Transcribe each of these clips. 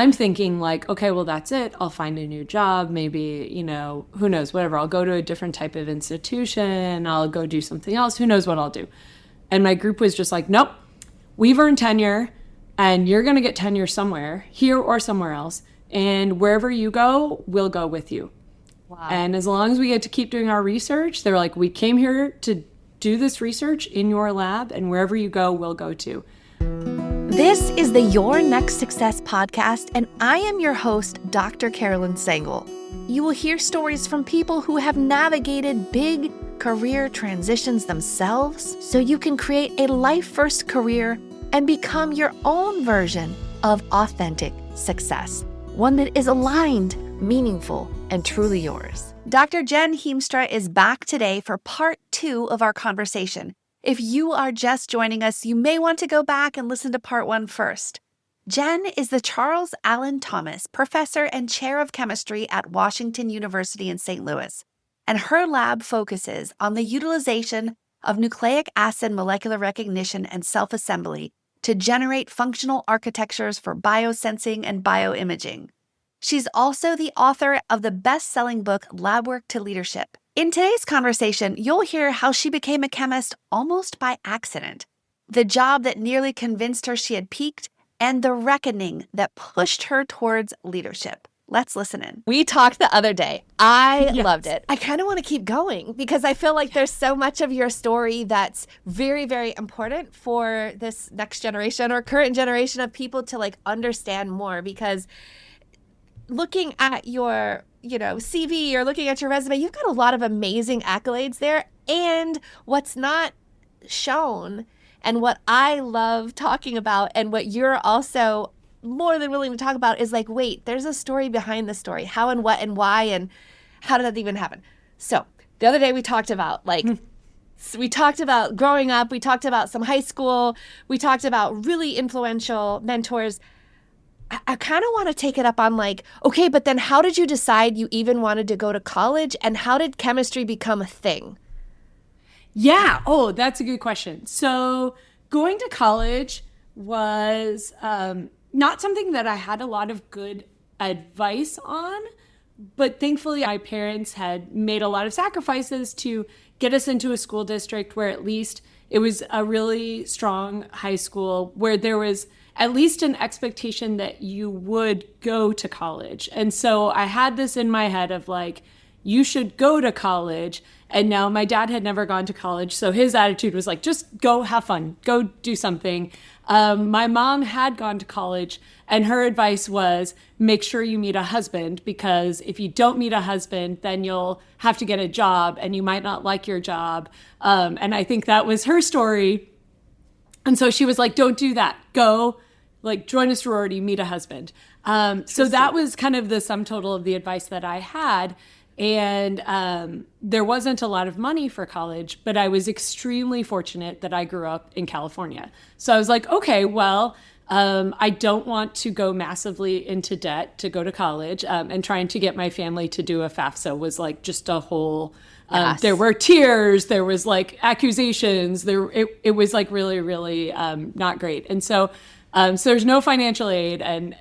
I'm thinking like, okay, well, that's it. I'll find a new job. Maybe, who knows, whatever. I'll go to a different type of institution. I'll go do something else. Who knows what I'll do? And my group was just like, nope, we've earned tenure and you're going to get tenure somewhere, here or somewhere else. And wherever you go, we'll go with you. Wow. And as long as we get to keep doing our research, they're like, we came here to do this research in your lab, and wherever you go, we'll go too. This is the Your Next Success podcast, and I am your host, Dr. Carolyn Sengel. You will hear stories from people who have navigated big career transitions themselves so you can create a life-first career and become your own version of authentic success, one that is aligned, meaningful, and truly yours. Dr. Jen Heemstra is back today for part 2 of our conversation. If you are just joining us, you may want to go back and listen to part 1 first. Jen is the Charles Allen Thomas Professor and Chair of Chemistry at Washington University in St. Louis, and her lab focuses on the utilization of nucleic acid molecular recognition and self-assembly to generate functional architectures for biosensing and bioimaging. She's also the author of the best-selling book Lab Work to Leadership. In today's conversation, you'll hear how she became a chemist almost by accident, the job that nearly convinced her she had peaked, and the reckoning that pushed her towards leadership. Let's listen in. We talked the other day. I loved it. I kind of want to keep going because I feel like there's so much of your story that's very, very important for this next generation or current generation of people to understand more, because looking at your CV or looking at your resume, you've got a lot of amazing accolades there. And what's not shown, and what I love talking about, and what you're also more than willing to talk about, is wait, there's a story behind the story. How and what and why and how did that even happen? So the other day we talked about we talked about growing up. We talked about some high school. We talked about really influential mentors. I kind of want to take it up on okay, but then how did you decide you even wanted to go to college, and how did chemistry become a thing? Yeah. Oh, that's a good question. So going to college was not something that I had a lot of good advice on, but thankfully my parents had made a lot of sacrifices to get us into a school district where at least it was a really strong high school where there was at least an expectation that you would go to college. And so I had this in my head of you should go to college. And now my dad had never gone to college, so his attitude was just go have fun, go do something. My mom had gone to college, and her advice was make sure you meet a husband, because if you don't meet a husband, then you'll have to get a job and you might not like your job. And I think that was her story. And so she was like, don't do that. Go join a sorority, meet a husband. So that was kind of the sum total of the advice that I had. And there wasn't a lot of money for college, but I was extremely fortunate that I grew up in California. So I was like, okay, well, I don't want to go massively into debt to go to college, and trying to get my family to do a FAFSA was just a whole, yes. There were tears, there was accusations, it was really, really not great. And so there's no financial aid and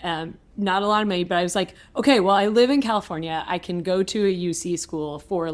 not a lot of money, but I was like, okay, well, I live in California. I can go to a UC school for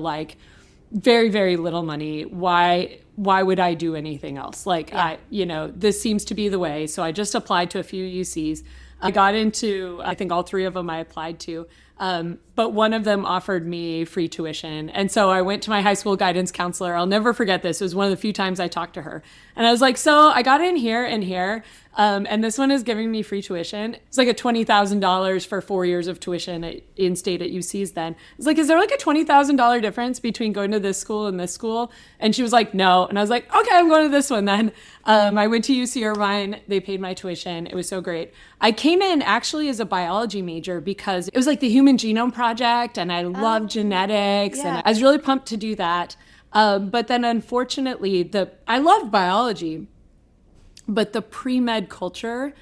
very, very little money. Why would I do anything else? This seems to be the way. So I just applied to a few UCs. I got into, I think all 3 of them I applied to. But one of them offered me free tuition. And so I went to my high school guidance counselor. I'll never forget this. It was one of the few times I talked to her. And I was like, so I got in here and here, and this one is giving me free tuition. It's a $20,000 for 4 years of tuition in-state at UC's then. It's is there a $20,000 difference between going to this school and this school? And she was like, no. And I was like, okay, I'm going to this one then. I went to UC Irvine. They paid my tuition. It was so great. I came in actually as a biology major because it was the Human Genome Project, and I love genetics, and I was really pumped to do that. But then unfortunately, I love biology, but the pre-med culture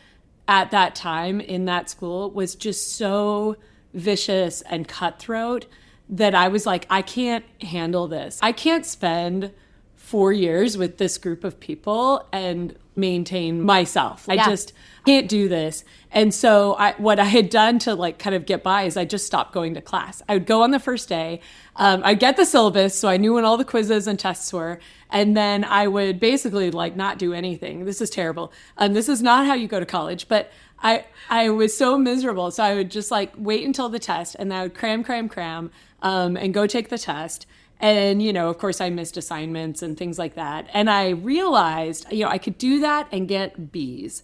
at that time in that school was just so vicious and cutthroat that I was like, I can't handle this. I can't spend 4 years with this group of people and maintain myself. I just can't do this. And so what I had done to like kind of get by is I just stopped going to class. I would go on the first day. I'd get the syllabus, so I knew when all the quizzes and tests were. And then I would basically like not do anything. This is terrible. This is not how you go to college, but I was so miserable. So I would just like wait until the test, and I would cram, and go take the test. And, of course, I missed assignments and things like that. And I realized, I could do that and get Bs,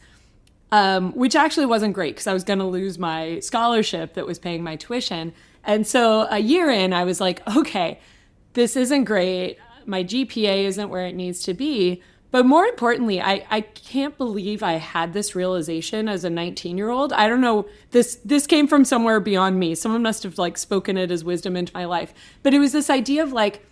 which actually wasn't great because I was going to lose my scholarship that was paying my tuition. And so a year in, I was like, okay, this isn't great. My GPA isn't where it needs to be. But more importantly, I can't believe I had this realization as a 19-year-old. I don't know, this came from somewhere beyond me. Someone must have like spoken it as wisdom into my life. But it was this idea of like,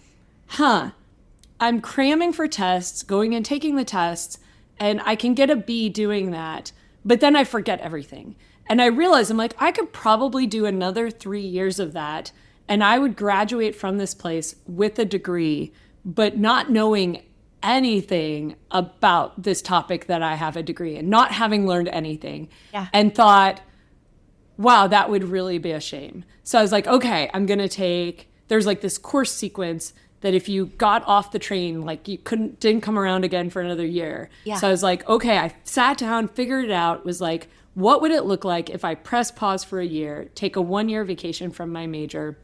I'm cramming for tests, going and taking the tests, and I can get a B doing that. But then I forget everything. And I realized I'm like, I could probably do another 3 years of that, and I would graduate from this place with a degree, but not knowing anything about this topic that I have a degree in, not having learned anything, and thought, wow, that would really be a shame. So I was like, okay, I'm going to there's like this course sequence that if you got off the train, like you didn't come around again for another year. Yeah. So I was like, okay, I sat down, figured it out, was like, what would it look like if I press pause for a year, take a 1-year vacation from my major?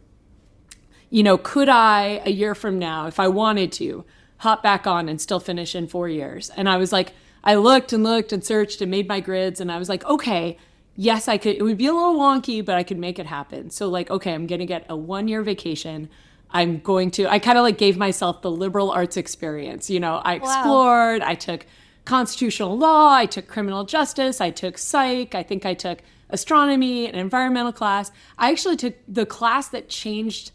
Could I, a year from now, if I wanted to, hop back on and still finish in 4 years? And I was like, I looked and searched and made my grids, and I was like, okay, yes, I could. It would be a little wonky, but I could make it happen. So like, okay, I'm going to get a 1-year vacation. I kind of like gave myself the liberal arts experience. I explored, I took constitutional law, I took criminal justice, I took psych, I think I took astronomy, an environmental class. I actually took the class that set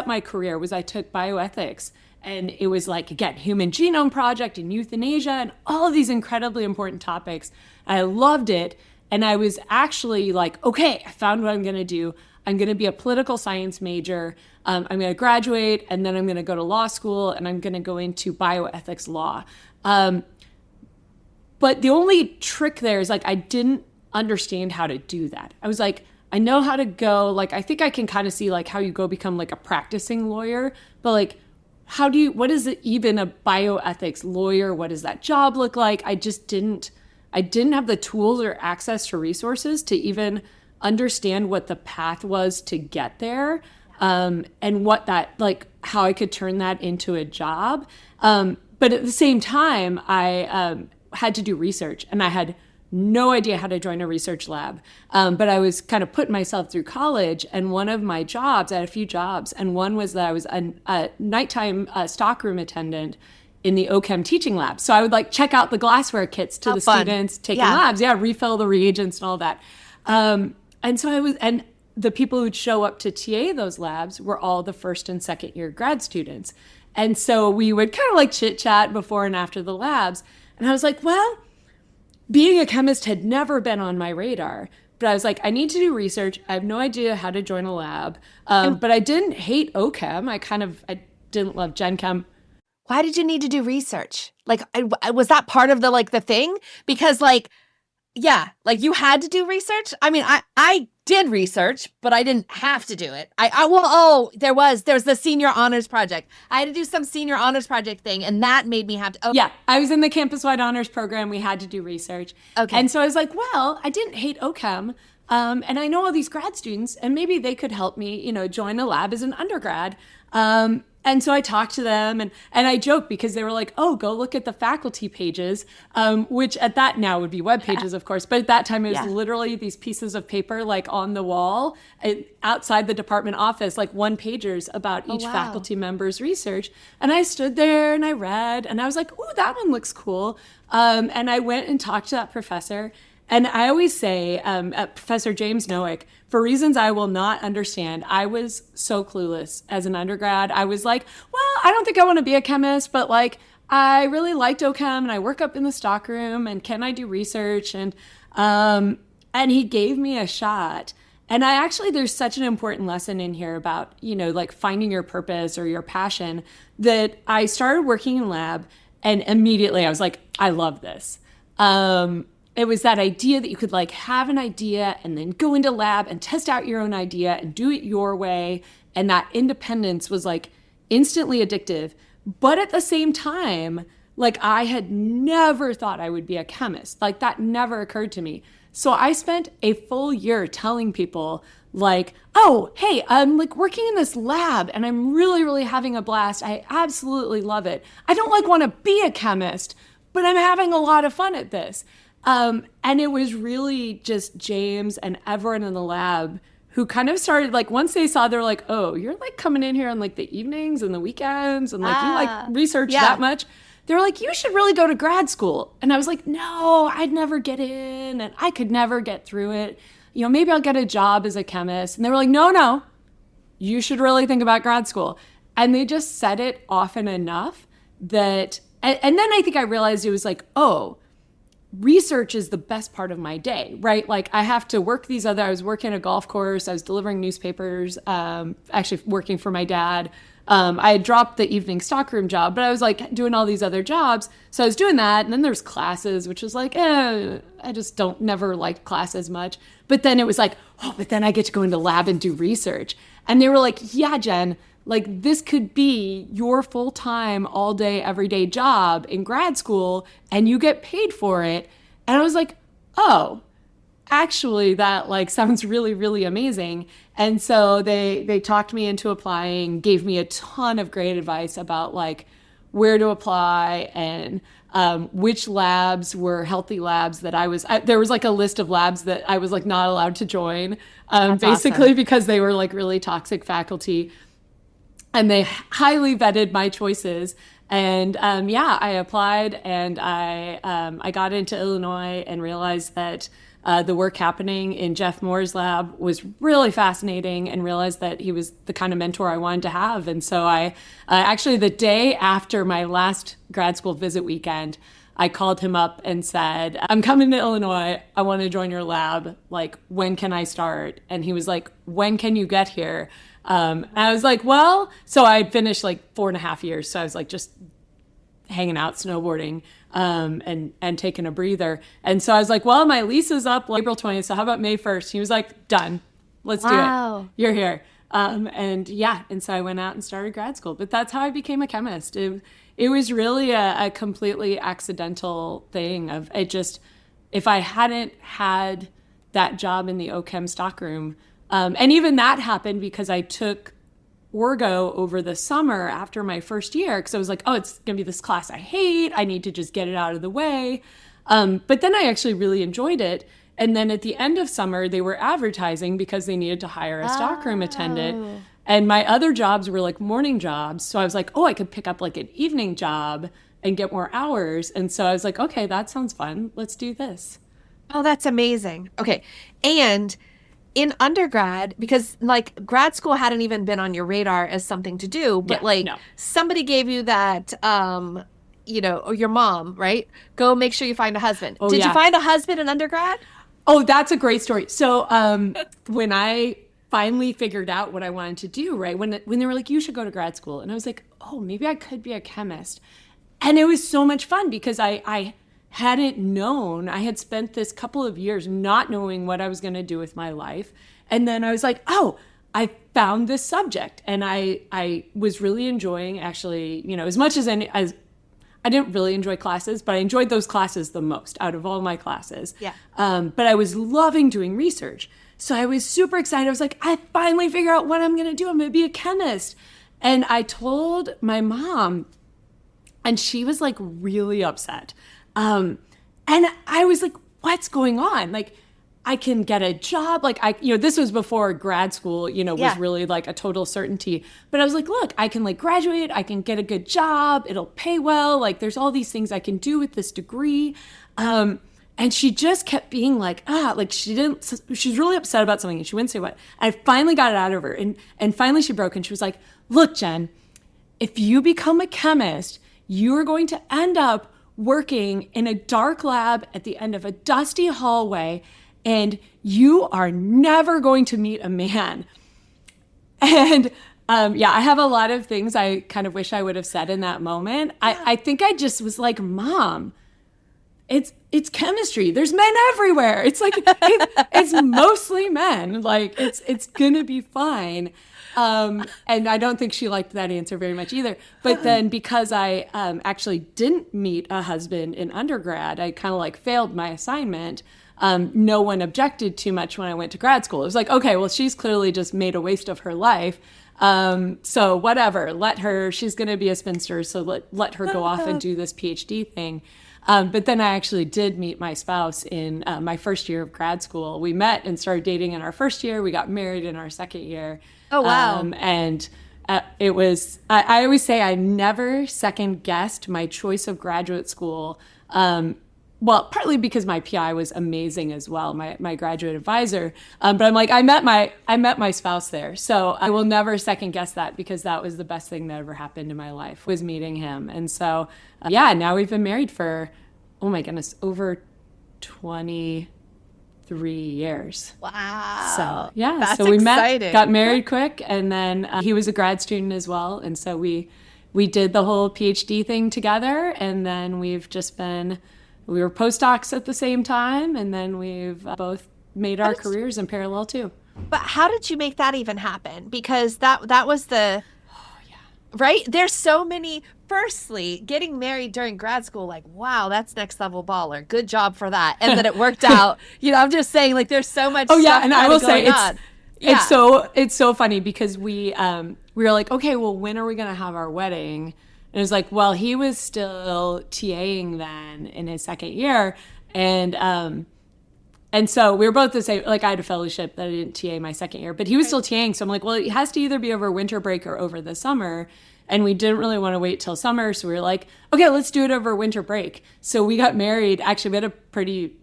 my career I took bioethics. And it was like, again, Human Genome Project and euthanasia and all of these incredibly important topics. I loved it. And I was actually like, okay, I found what I'm going to do. I'm going to be a political science major. I'm going to graduate, and then I'm going to go to law school, and I'm going to go into bioethics law. But the only trick there is like, I didn't understand how to do that. I was like, I know how to go. Like, I think I can kind of see like how you go become like a practicing lawyer, but like, what is it even a bioethics lawyer? What does that job look like? I didn't have the tools or access to resources to even understand what the path was to get there. And what that, like how I could turn that into a job. But at the same time, I had to do research, and I had no idea how to join a research lab. But I was kind of putting myself through college, and one of my jobs, I had a few jobs, and one was that I was a nighttime stockroom attendant in the OChem teaching lab. So I would like check out the glassware kits to students taking labs, refill the reagents and all that. And so and the people who'd show up to TA those labs were all the first and second year grad students. And so we would kind of like chit chat before and after the labs. And I was like, well, being a chemist had never been on my radar, but I was like, I need to do research. I have no idea how to join a lab. But I didn't hate OChem. I didn't love Gen Chem. Why did you need to do research? Like, was that part of the thing? Because you had to do research. I mean, I did research, but I didn't have to do it. There's the senior honors project. I had to do some senior honors project thing, and that made me have to. Yeah, I was in the campus-wide honors program. We had to do research. Okay. And so I was like, well, I didn't hate OChem, and I know all these grad students, and maybe they could help me, join a lab as an undergrad. And so I talked to them, and I joked because they were like, oh, go look at the faculty pages, which at that now would be web pages, of course. But at that time, it was literally these pieces of paper like on the wall outside the department office, like one-pagers about each faculty member's research. And I stood there and I read, and I was like, ooh, that one looks cool. And I went and talked to that professor. And I always say, Professor James Noack, for reasons I will not understand, I was so clueless as an undergrad. I was like, well, I don't think I want to be a chemist, but like, I really liked OChem, and I work up in the stockroom, and can I do research? And he gave me a shot. And there's such an important lesson in here about, like finding your purpose or your passion, that I started working in lab. And immediately I was like, I love this. It was that idea that you could like have an idea and then go into lab and test out your own idea and do it your way. And that independence was like instantly addictive. But at the same time, like I had never thought I would be a chemist. Like that never occurred to me. So I spent a full year telling people like, oh, hey, I'm like working in this lab and I'm really, really having a blast. I absolutely love it. I don't like want to be a chemist, but I'm having a lot of fun at this. And it was really just James and everyone in the lab who kind of started like, once they saw, they're like, oh, you're like coming in here on like the evenings and the weekends and like you like research that much. They were like, you should really go to grad school. And I was like, no, I'd never get in and I could never get through it. You know, maybe I'll get a job as a chemist. And they were like, no, you should really think about grad school. And they just said it often enough that, and then I think I realized it was like, oh, research is the best part of my day, right? Like I have to work I was working a golf course, I was delivering newspapers, actually working for my dad. I had dropped the evening stockroom job, but I was like doing all these other jobs. So I was doing that. And then there's classes, which was like, I just never liked classes much. But then it was like, oh, but then I get to go into lab and do research. And they were like, yeah, Jen, like this could be your full-time, all day, everyday job in grad school and you get paid for it. And I was like, oh, actually that like sounds really, really amazing. And so they talked me into applying, gave me a ton of great advice about like where to apply and which labs were healthy labs that there was like a list of labs that I was like not allowed to join, basically awesome. Because they were like really toxic faculty. And they highly vetted my choices. And I applied and I got into Illinois and realized that the work happening in Jeff Moore's lab was really fascinating and realized that he was the kind of mentor I wanted to have. And so I actually the day after my last grad school visit weekend, I called him up and said, I'm coming to Illinois. I want to join your lab. Like, when can I start? And he was like, when can you get here? And I was like, well, so I had finished like 4.5 years. So I was like just hanging out, snowboarding, and taking a breather. And so I was like, well, my lease is up like April 20th. So how about May 1st? He was like, done, let's do it. You're here. And so I went out and started grad school, but that's how I became a chemist. It was really a completely accidental thing of it just, if I hadn't had that job in the OChem stockroom, and even that happened because I took Orgo over the summer after my first year because I was like, oh, it's going to be this class I hate. I need to just get it out of the way. But then I actually really enjoyed it. And then at the end of summer, they were advertising because they needed to hire a stockroom attendant. And my other jobs were like morning jobs. So I was like, oh, I could pick up like an evening job and get more hours. And so I was like, okay, that sounds fun. Let's do this. Oh, that's amazing. Okay. And in undergrad, because like grad school hadn't even been on your radar as something to do, but somebody gave you that, or your mom, right? Go make sure you find a husband. Did you find a husband in undergrad? Oh, that's a great story. So when I finally figured out what I wanted to do, right, when they were like, you should go to grad school. And I was like, oh, maybe I could be a chemist. And it was so much fun because I hadn't known. I had spent this couple of years not knowing what I was going to do with my life. And then I was like, oh, I found this subject. And I was really enjoying actually, as much as I didn't really enjoy classes, but I enjoyed those classes the most out of all my classes. Yeah. But I was loving doing research. So I was super excited. I was like, I finally figure out what I'm going to do. I'm going to be a chemist. And I told my mom, and she was like really upset. And I was like, what's going on? Like, I can get a job. Like, this was before grad school, was really like a total certainty. But I was like, look, I can like graduate. I can get a good job. It'll pay well. Like, there's all these things I can do with this degree. And she just kept being like, she was really upset about something and she wouldn't say what. I finally got it out of her. And finally she broke and she was like, look, Jen, if you become a chemist, you are going to end up working in a dark lab at the end of a dusty hallway, and you are never going to meet a man. And Yeah, I have a lot of things I kind of wish I would have said in that moment. I think I just was like, Mom, it's chemistry. There's men everywhere. It's like it's mostly men. Like it's gonna be fine. And I don't think she liked that answer very much either. But then because I actually didn't meet a husband in undergrad, I kind of like failed my assignment. No one objected too much when I went to grad school. It was like, okay, well, she's clearly just made a waste of her life. So whatever, let her, she's going to be a spinster. So let her go off and do this PhD thing. But then I actually did meet my spouse in my first year of grad school. We met and started dating in our first year. We got married in our second year. Oh, wow. And it was, I always say I never second guessed my choice of graduate school. Well, partly because my PI was amazing as well, my graduate advisor. But I'm like, I met my spouse there. So I will never second guess that, because that was the best thing that ever happened in my life, was meeting him. And so, yeah, now we've been married for, oh my goodness, over 23 years. Wow. So, yeah. That's so we exciting. met, got married quick, and then he was a grad student as well. And so we did the whole PhD thing together, and then we've just been... We were postdocs at the same time, and then we've both made our careers in parallel too. But how did you make that even happen? Because that was the... Right? There's so many... Firstly, getting married during grad school, like, wow, that's next level baller. Good job for that. And then it worked out. I'm just saying, like, there's so much stuff and I will say on. it's so funny, because we were like, okay, well, when are we going to have our wedding? And it was like, well, he was still TAing then in his second year. And so we were both the same. Like, I had a fellowship that I didn't TA my second year, but he was still TAing. So I'm like, well, it has to either be over winter break or over the summer. And we didn't really want to wait till summer. So we were like, okay, let's do it over winter break. So we got married. Actually, we had a pretty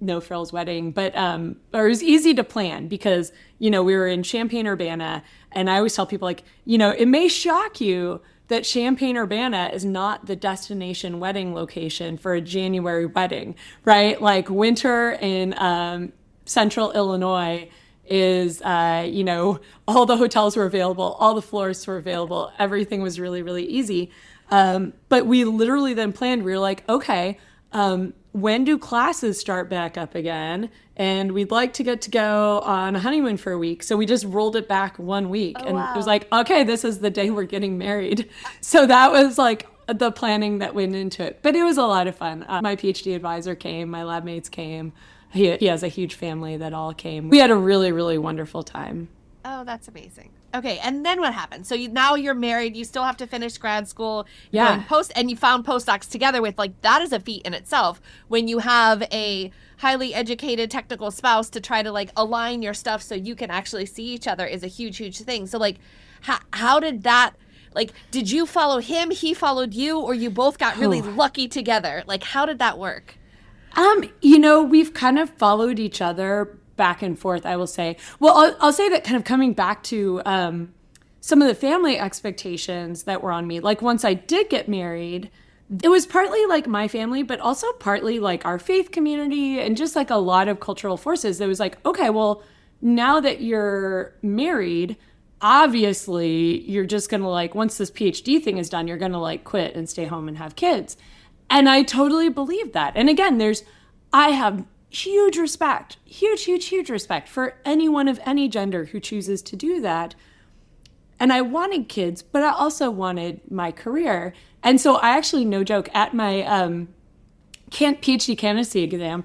no frills wedding, but it was easy to plan, because, we were in Champaign-Urbana. And I always tell people, like, it may shock you that Champaign-Urbana is not the destination wedding location for a January wedding, right? Like, winter in central Illinois is, all the hotels were available, all the floors were available, everything was really, really easy. But we literally then planned, we were like, okay, when do classes start back up again? And we'd like to get to go on a honeymoon for a week. So we just rolled it back 1 week. Oh, and wow. It was like, okay, this is the day we're getting married. So that was like the planning that went into it. But it was a lot of fun. My PhD advisor came, my lab mates came. He has a huge family that all came. We had a really, really wonderful time. Oh, that's amazing. Okay, and then what happened? So now you're married. You still have to finish grad school. Yeah. And you found postdocs together with, like, that is a feat in itself. When you have a highly educated technical spouse to try to, like, align your stuff so you can actually see each other is a huge, huge thing. So, like, how did that, like, did you follow him, he followed you, or you both got really lucky together? Like, how did that work? We've kind of followed each other back and forth, I will say. Well, I'll say that, kind of coming back to some of the family expectations that were on me. Like, once I did get married, it was partly like my family, but also partly like our faith community, and just like a lot of cultural forces. It was like, okay, well, now that you're married, obviously you're just going to, like, once this PhD thing is done, you're going to, like, quit and stay home and have kids. And I totally believe that. And again, I have huge respect, huge respect for anyone of any gender who chooses to do that. And I wanted kids, but I also wanted my career. And so I actually, no joke, at my PhD candidacy exam,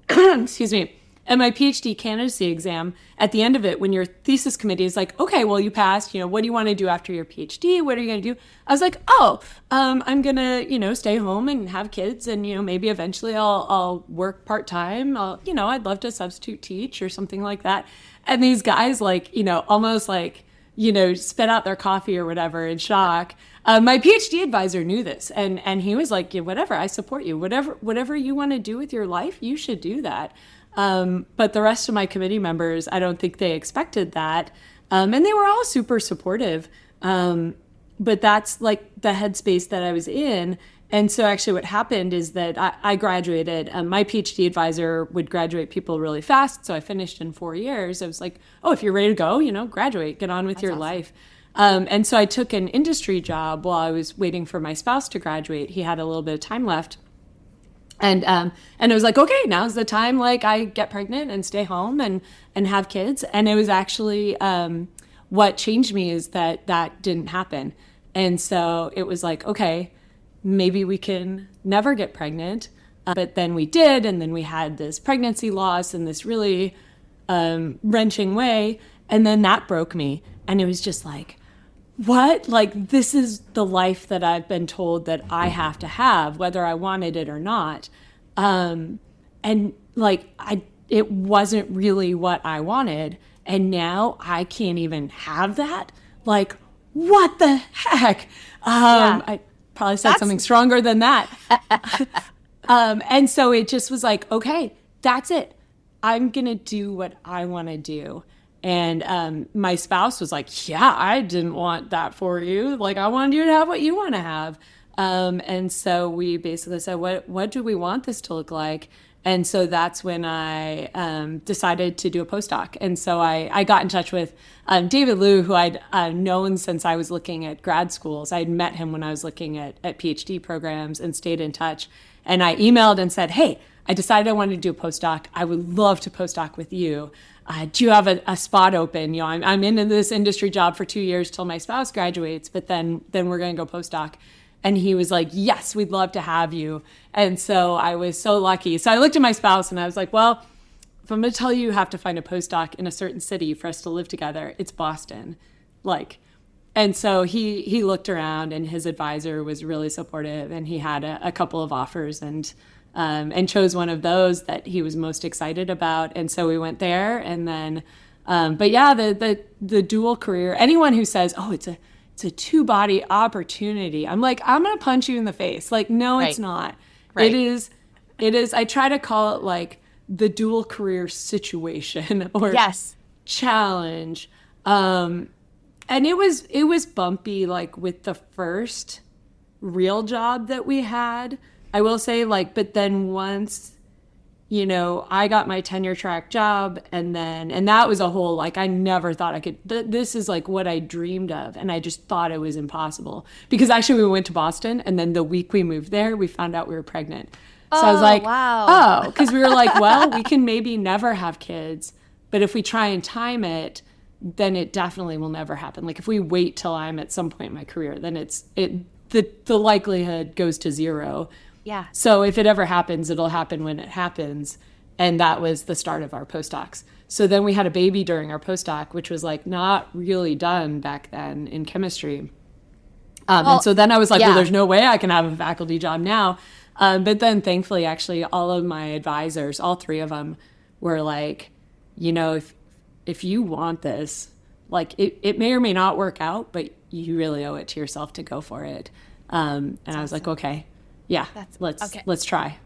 excuse me, at my PhD candidacy exam, at the end of it, when your thesis committee is like, okay, well, you passed, what do you want to do after your PhD? What are you going to do? I was like, I'm going to, stay home and have kids, and, maybe eventually I'll work part-time. I'd love to substitute teach or something like that. And these guys, like, almost like, spit out their coffee or whatever in shock. My PhD advisor knew this, and he was like, yeah, whatever, I support you. Whatever you want to do with your life, you should do that. But the rest of my committee members, I don't think they expected that. And they were all super supportive. But that's like the headspace that I was in. And so actually what happened is that I graduated. My PhD advisor would graduate people really fast. So I finished in 4 years. I was like, oh, if you're ready to go, graduate, get on with your life. And so I took an industry job while I was waiting for my spouse to graduate. He had a little bit of time left. And it was like, okay, now's the time, like, I get pregnant and stay home and have kids. And it was actually what changed me is that didn't happen. And so it was like, okay, maybe we can never get pregnant. But then we did, and then we had this pregnancy loss in this really wrenching way. And then that broke me. And it was just like, what? Like, this is the life that I've been told that I have to have, whether I wanted it or not. And like, it wasn't really what I wanted. And now I can't even have that. Like, what the heck? I probably said something stronger than that. And so it just was like, okay, that's it. I'm going to do what I want to do. And my spouse was like, yeah, I didn't want that for you. Like, I wanted you to have what you want to have. And so we basically said, what do we want this to look like? And so that's when I decided to do a postdoc. And so I got in touch with David Liu, who I'd known since I was looking at grad schools. I'd met him when I was looking at PhD programs and stayed in touch. And I emailed and said, hey, I decided I wanted to do a postdoc. I would love to postdoc with you. Do you have a spot open? You know, I'm in this industry job for 2 years till my spouse graduates, but then we're going to go postdoc. And he was like, yes, we'd love to have you. And so I was so lucky. So I looked at my spouse and I was like, well, if I'm going to tell you have to find a postdoc in a certain city for us to live together, it's Boston. Like, and so he looked around, and his advisor was really supportive, and he had a couple of offers and chose one of those that he was most excited about. And so we went there. And then, but yeah, the dual career, anyone who says, oh, it's a two-body opportunity, I'm like, I'm going to punch you in the face. Like, no, It's not. Right. It is. I try to call it like the dual career situation or challenge. And it was bumpy, like with the first real job that we had, I will say, like, but then once, you know, I got my tenure track job, and that was a whole, like, I never thought I could, this is like what I dreamed of. And I just thought it was impossible, because actually we went to Boston, and then the week we moved there, we found out we were pregnant. So I was like, wow. Oh, because we were like, well, we can maybe never have kids, but if we try and time it, then it definitely will never happen. Like, if we wait till I'm at some point in my career, then the likelihood goes to zero. Yeah. So if it ever happens, it'll happen when it happens. And that was the start of our postdocs. So then we had a baby during our postdoc, which was like not really done back then in chemistry. And so then I was like, well, there's no way I can have a faculty job now. But then thankfully, actually, all of my advisors, all three of them, were like, you know, if you want this, like, it may or may not work out, but you really owe it to yourself to go for it. And I was like, okay. Yeah, let's try.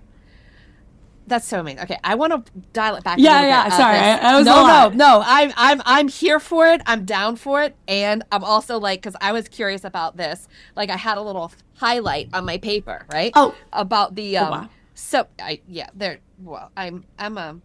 That's so amazing. Okay, I want to dial it back. Yeah. Sorry, I was a lot. No. I'm here for it. I'm down for it, and I'm also like, because I was curious about this. Like, I had a little highlight on my paper, right? Oh, about the wow. So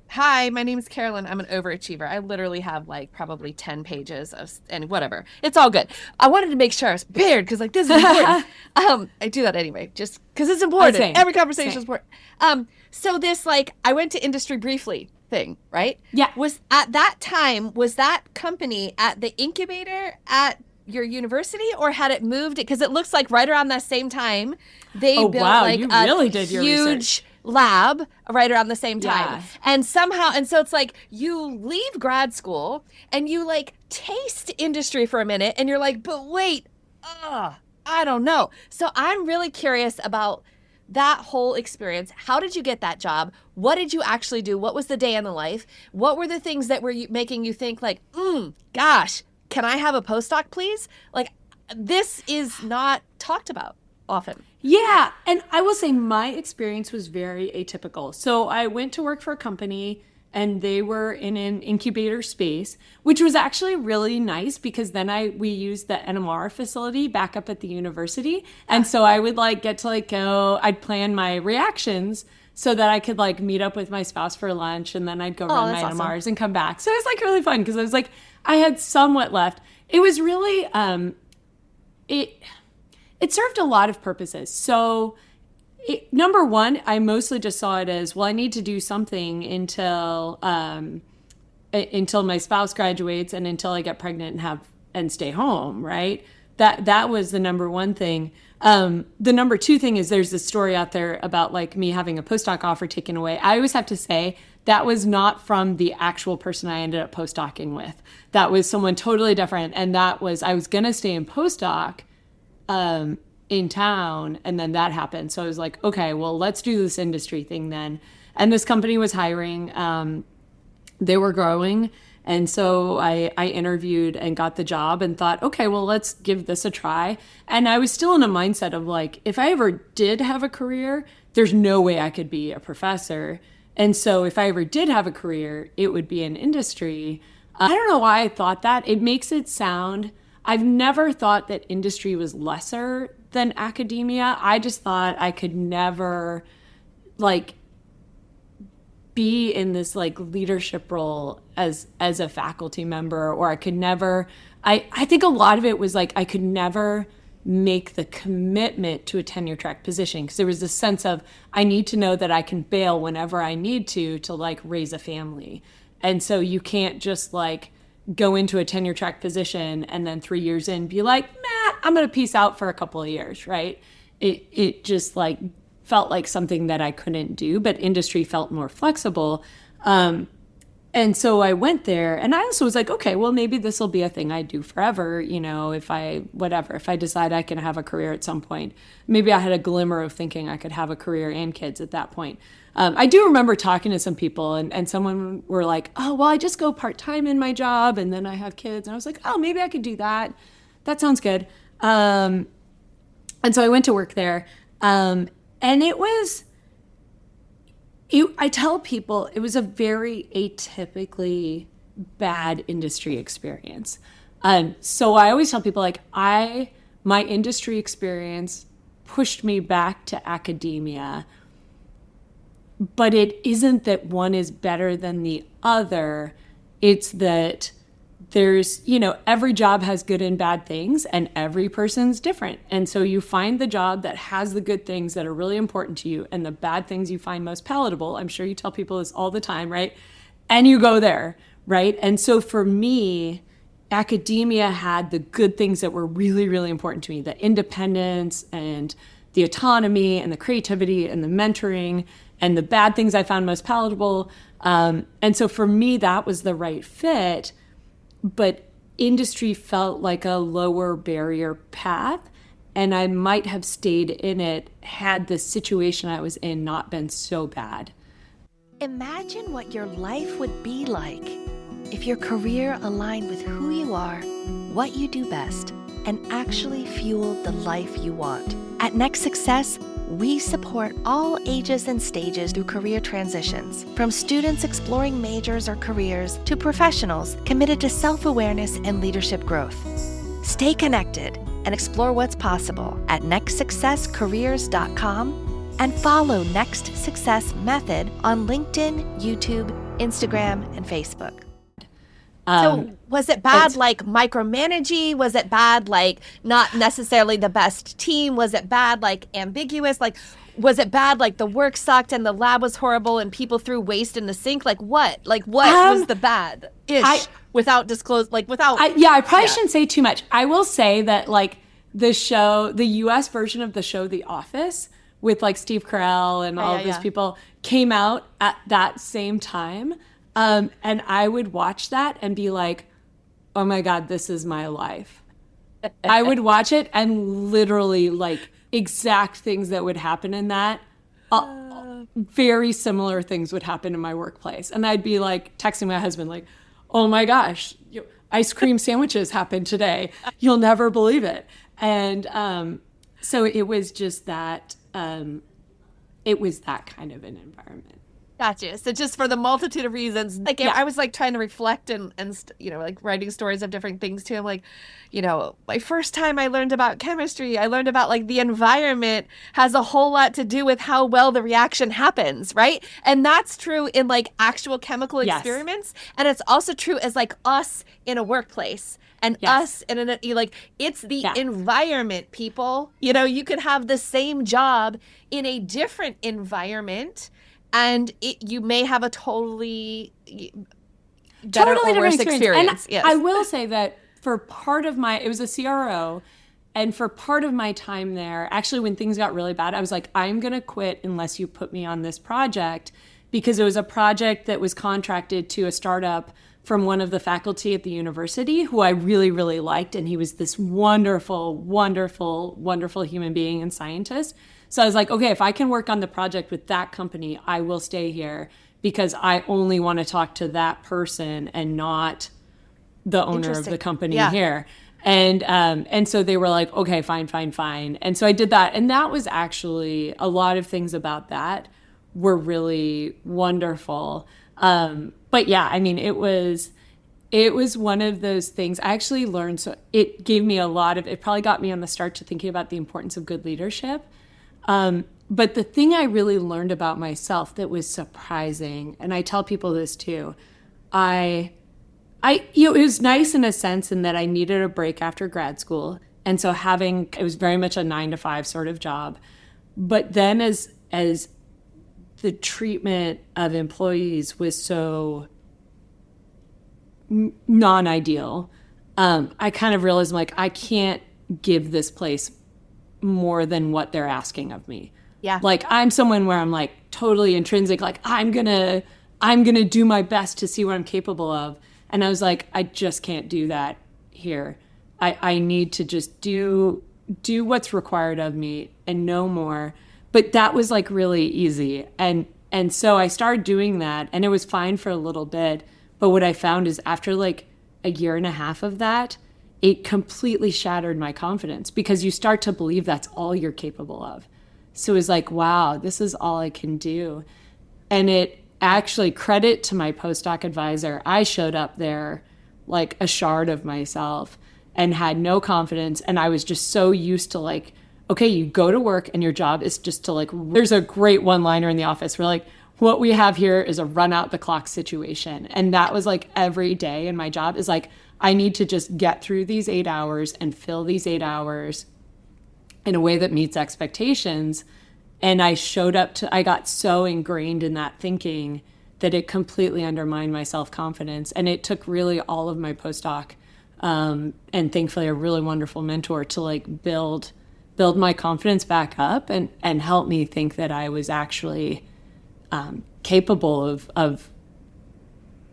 hi, my name is Carolyn. I'm an overachiever. I literally have like probably 10 pages and whatever. It's all good. I wanted to make sure I was prepared, because like, this is important. I do that anyway, just because it's important. Every conversation is important. So this, like, I went to industry briefly thing, right? Yeah. Was at that time, was that company at the incubator at your university, or had it moved? Because it looks like right around that same time they built like you a really did your huge research. Lab right around the same time. Yeah. And so it's like you leave grad school and you like taste industry for a minute, and you're like, but wait, I don't know. So I'm really curious about that whole experience. How did you get that job? What did you actually do? What was the day in the life? What were the things that were making you think like, gosh, can I have a postdoc, please? Like, this is not talked about often. Yeah. And I will say my experience was very atypical. So I went to work for a company, and they were in an incubator space, which was actually really nice, because then we used the NMR facility back up at the university. And so I would like get to like go, I'd plan my reactions so that I could like meet up with my spouse for lunch, and then I'd go run my that's awesome. MRs and come back. So it was like really fun because I was like, I had somewhat left. It was really, it served a lot of purposes. So number one, I mostly just saw it as, well, I need to do something until my spouse graduates and until I get pregnant and stay home, right? That was the number one thing. The number two thing is there's this story out there about like me having a postdoc offer taken away. I always have to say that was not from the actual person I ended up postdocing with. That was someone totally different. And I was going to stay in postdoc in town, and then that happened. So I was like, okay, well, let's do this industry thing then. And this company was hiring. They were growing. And so I interviewed and got the job and thought, okay, well, let's give this a try. And I was still in a mindset of like, if I ever did have a career, there's no way I could be a professor. And so if I ever did have a career, it would be in industry. I don't know why I thought that. It makes it sound, I've never thought that industry was lesser than academia. I just thought I could never like be in this like leadership role as a faculty member, or I could never, I think a lot of it was like I could never make the commitment to a tenure track position because there was this sense of I need to know that I can bail whenever I need to like raise a family. And so you can't just like go into a tenure track position and then 3 years in be like, nah, I'm going to peace out for a couple of years, right? It just like felt like something that I couldn't do, but industry felt more flexible. And so I went there, and I also was like, okay, well, maybe this will be a thing I do forever. You know, if I decide I can have a career at some point. Maybe I had a glimmer of thinking I could have a career and kids at that point. I do remember talking to some people, and someone were like, oh, well, I just go part-time in my job, and then I have kids. And I was like, oh, maybe I could do that. That sounds good. And so I went to work there. And it was, I tell people it was a very atypically bad industry experience. So I always tell people like my industry experience pushed me back to academia, but it isn't that one is better than the other. It's that there's, every job has good and bad things, and every person's different. And so you find the job that has the good things that are really important to you and the bad things you find most palatable. I'm sure you tell people this all the time, right? And you go there, right? And so for me, academia had the good things that were really, really important to me, the independence and the autonomy and the creativity and the mentoring, and the bad things I found most palatable. And so for me, that was the right fit. But industry felt like a lower barrier path, and I might have stayed in it had the situation I was in not been so bad. Imagine what your life would be like if your career aligned with who you are, what you do best, and actually fueled the life you want. At Next Success, we support all ages and stages through career transitions, from students exploring majors or careers to professionals committed to self-awareness and leadership growth. Stay connected and explore what's possible at nextsuccesscareers.com and follow Next Success Method on LinkedIn, YouTube, Instagram, and Facebook. So was it bad like micromanaging? Was it bad like not necessarily the best team? Was it bad like ambiguous? Like, was it bad like the work sucked and the lab was horrible and people threw waste in the sink? Like what? Like what was the bad-ish without disclose, like without... I probably shouldn't say too much. I will say that like the US version of the show The Office with like Steve Carell and all of those people came out at that same time. And I would watch that and be like, oh my God, this is my life. I would watch it and literally like exact things that would happen in that, very similar things would happen in my workplace. And I'd be like texting my husband like, oh my gosh, ice cream sandwiches happened today. You'll never believe it. And so it was just that, it was that kind of an environment. Gotcha. So just for the multitude of reasons, like I was like trying to reflect and like writing stories of different things too. I'm like, my first time I learned about chemistry, I learned about like the environment has a whole lot to do with how well the reaction happens, right? And that's true in like actual chemical experiments. And it's also true as like us in a workplace. And us in like it's the environment, people. You could have the same job in a different environment, and you may have a totally better or worse experience. And I will say that for part of it was a CRO, and for part of my time there, actually when things got really bad, I was like, I'm going to quit unless you put me on this project, because it was a project that was contracted to a startup from one of the faculty at the university who I really, really liked. And he was this wonderful, wonderful, wonderful human being and scientist. So I was like, okay, if I can work on the project with that company, I will stay here, because I only want to talk to that person and not the owner of the company here. And so they were like, okay, fine. And so I did that. And that was actually, a lot of things about that were really wonderful. But yeah, I mean, it was one of those things I actually learned. So it gave me it probably got me on the start to thinking about the importance of good leadership. But the thing I really learned about myself that was surprising, and I tell people this too, it was nice in a sense in that I needed a break after grad school. And so it was very much a 9-to-5 sort of job. But then as the treatment of employees was so non-ideal, I kind of realized, like, I can't give this place more than what they're asking of me. Yeah. Like, I'm someone where I'm like totally intrinsic, like I'm gonna do my best to see what I'm capable of. And I was like, I just can't do that here. I need to just do what's required of me and no more. But that was like really easy. And so I started doing that, and it was fine for a little bit. But what I found is after like a year and a half of that, it completely shattered my confidence, because you start to believe that's all you're capable of. So it was like, wow, this is all I can do. And it actually, credit to my postdoc advisor, I showed up there like a shard of myself and had no confidence. And I was just so used to like, okay, you go to work and your job is just to like, there's a great one-liner in the office where like, what we have here is a run out the clock situation. And that was like every day in my job is like, I need to just get through these 8 hours and fill these 8 hours in a way that meets expectations. And I got so ingrained in that thinking that it completely undermined my self-confidence. And it took really all of my postdoc, and thankfully a really wonderful mentor to like build my confidence back up and help me think that I was actually capable of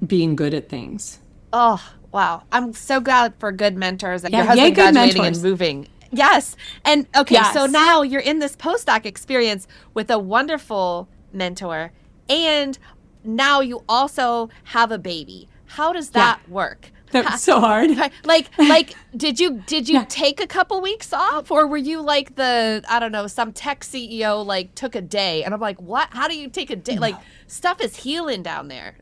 being good at things. Oh, wow. I'm so glad for good mentors and your husband graduating and moving. Yes. And okay, so now you're in this postdoc experience with a wonderful mentor, and now you also have a baby. How does that work? That was so hard. Like, did you take a couple weeks off, or were you like some tech CEO like took a day? And I'm like, what? How do you take a day? No. Like, stuff is healing down there,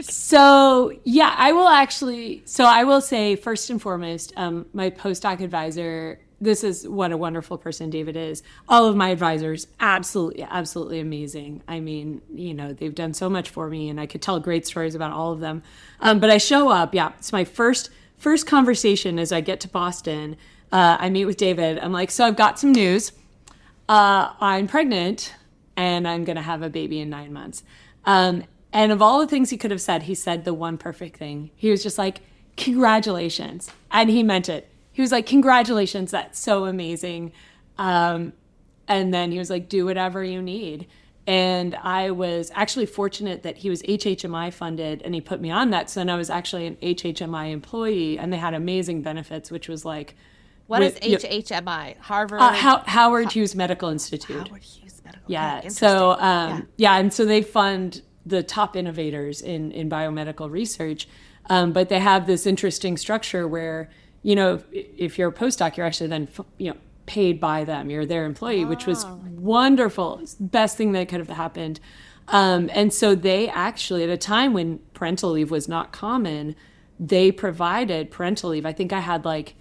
So yeah, I will say first and foremost, my postdoc advisor. This is what a wonderful person David is. All of my advisors, absolutely amazing. I mean, they've done so much for me, and I could tell great stories about all of them. But I show up, it's my first conversation as I get to Boston. I meet with David. I'm like, so I've got some news. I'm pregnant, and I'm going to have a baby in 9 months. And of all the things he could have said, he said the one perfect thing. He was just like, congratulations. And he meant it. He was like, congratulations, that's so amazing. And then he was like, do whatever you need. And I was actually fortunate that he was HHMI funded, and he put me on that. So then I was actually an HHMI employee, and they had amazing benefits, which was like... What is HHMI? Harvard? Howard Hughes Medical Institute. Howard Hughes Medical. Yeah. Okay, so, and so they fund the top innovators in biomedical research. But they have this interesting structure where... if you're a postdoc, you're actually then, paid by them. You're their employee, which was wonderful. It's the best thing that could have happened. And so they actually, at a time when parental leave was not common, they provided parental leave. I think I had like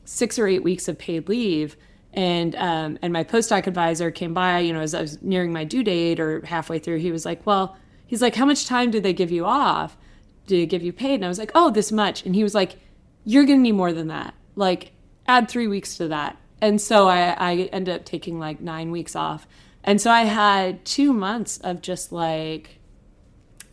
6 or 8 weeks of paid leave. And my postdoc advisor came by, as I was nearing my due date or halfway through. He was like, how much time did they give you off? Did they give you paid? And I was like, oh, this much. And he was like, you're going to need more than that. Like, add 3 weeks to that. And so I ended up taking like 9 weeks off. And so I had 2 months of just like,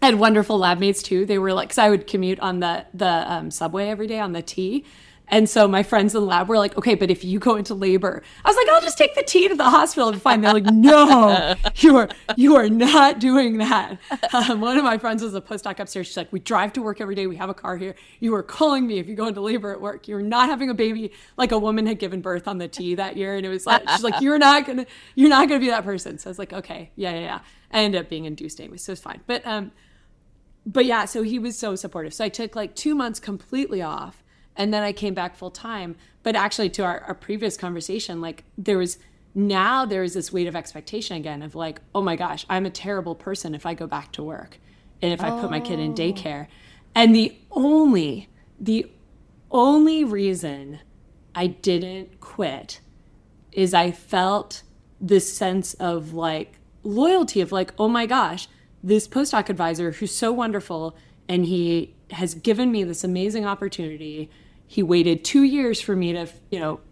I had wonderful lab mates too. They were like, because I would commute on the subway every day on the T. And so my friends in the lab were like, okay, but if you go into labor, I was like, I'll just take the T to the hospital and fine. They're like, no, you are not doing that. One of my friends was a postdoc upstairs. She's like, we drive to work every day. We have a car here. You are calling me if you go into labor at work. You're not having a baby. Like a woman had given birth on the T that year. And it was like, she's like, you're not gonna be that person. So I was like, okay, yeah. I ended up being induced anyway, so it's fine. But yeah, so he was so supportive. So I took like 2 months completely off. And then I came back full time. But actually, to our previous conversation, like there was this weight of expectation again of like, oh my gosh, I'm a terrible person if I go back to work and if I put my kid in daycare. And the only reason I didn't quit is I felt this sense of like loyalty of like, oh my gosh, this postdoc advisor who's so wonderful and he has given me this amazing opportunity. He waited 2 years for me to,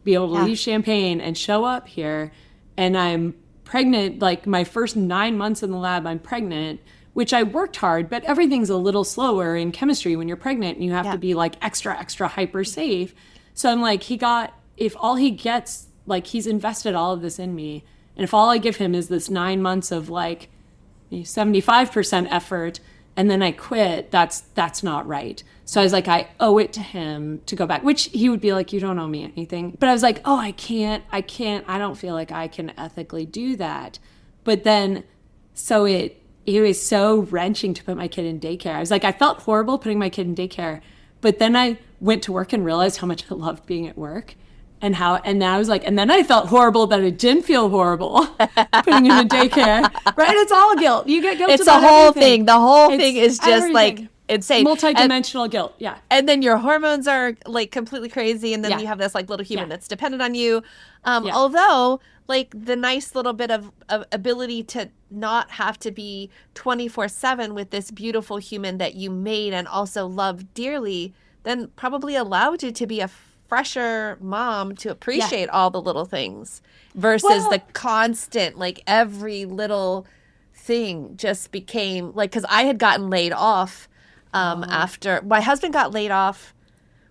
be able to leave Champaign and show up here. And I'm pregnant, like my first 9 months in the lab, I'm pregnant, which I worked hard, but everything's a little slower in chemistry when you're pregnant and you have to be like extra hyper safe. So I'm like, if all he gets, like he's invested all of this in me. And if all I give him is this 9 months of like 75% effort, and then I quit, that's not right. So I was like, I owe it to him to go back, which he would be like, you don't owe me anything. But I was like, oh, I don't feel like I can ethically do that. But then, so it was so wrenching to put my kid in daycare. I was like, I felt horrible putting my kid in daycare. But then I went to work and realized how much I loved being at work. And I was like, and then I felt horrible that it didn't feel horrible putting him in daycare, right? It's all guilt. You get guilt it's about the whole everything. thing. The whole thing is just everything. Like insane. Multidimensional guilt, yeah. And then your hormones are like completely crazy. And then you have this like little human that's dependent on you. Although like the nice little bit of ability to not have to be 24/7 with this beautiful human that you made and also love dearly, then probably allowed you to be a fresher mom to appreciate all the little things versus the constant, like every little thing just became like, because I had gotten laid off after my husband got laid off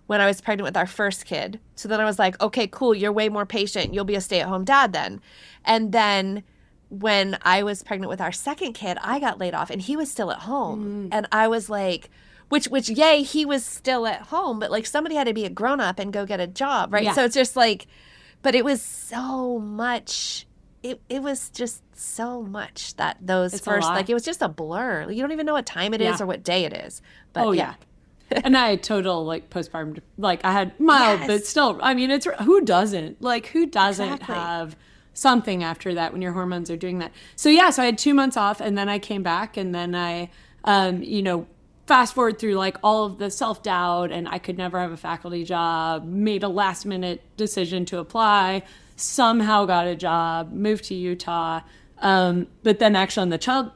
when I was pregnant with our first kid. So then I was like, okay, cool. You're way more patient. You'll be a stay-at-home dad then. And then when I was pregnant with our second kid, I got laid off and he was still at home. And I was like, which yay, he was still at home, but like somebody had to be a grown up and go get a job, right? So it's just like, but it was so much. It was just so much that those first, like it was just a blur. You don't even know what time it is or what day it is. But And I had total like postpartum, like I had mild, but still, I mean, who doesn't have something after that when your hormones are doing that? So so I had 2 months off and then I came back and then I, fast forward through like all of the self-doubt and I could never have a faculty job, made a last minute decision to apply, somehow got a job, moved to Utah. But then actually on the child,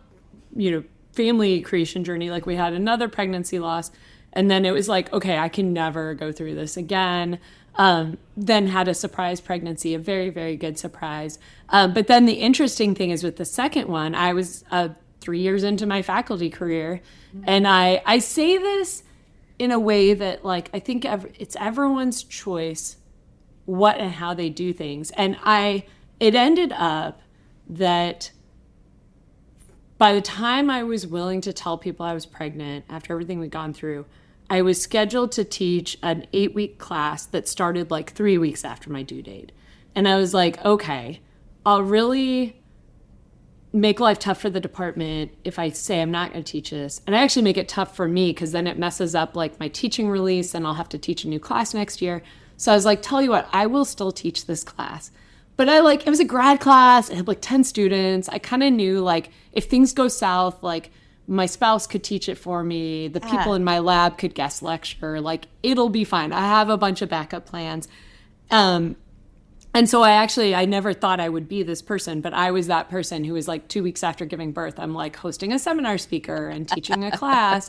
family creation journey, like we had another pregnancy loss. And then it was like, okay, I can never go through this again. Then had a surprise pregnancy, a very, very good surprise. But then the interesting thing is with the second one, I was 3 years into my faculty career. And I say this in a way that like, I think it's everyone's choice what and how they do things. And it ended up that by the time I was willing to tell people I was pregnant after everything we'd gone through, I was scheduled to teach an 8-week class that started like 3 weeks after my due date. And I was like, okay, I'll really make life tough for the department if I say I'm not going to teach this. And I actually make it tough for me because then it messes up like my teaching release and I'll have to teach a new class next year. So I was like, tell you what, I will still teach this class, But it was a grad class. It had like 10 students. I kind of knew like if things go south, like my spouse could teach it for me. The people in my lab could guest lecture. Like it'll be fine. I have a bunch of backup plans. And so I never thought I would be this person, but I was that person who was like 2 weeks after giving birth, I'm like hosting a seminar speaker and teaching a class.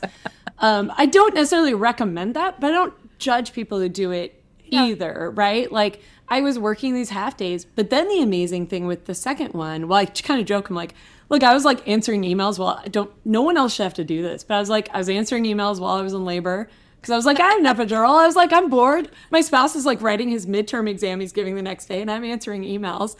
I don't necessarily recommend that, but I don't judge people who do it either, right? Like I was working these half days, but then the amazing thing with the second one, well, I kind of joke, I'm like, look, I was like answering emails. Well, no one else should have to do this, but I was answering emails while I was in labor. Because I was like, I had an epidural. I was like, I'm bored. My spouse is like writing his midterm exam he's giving the next day, and I'm answering emails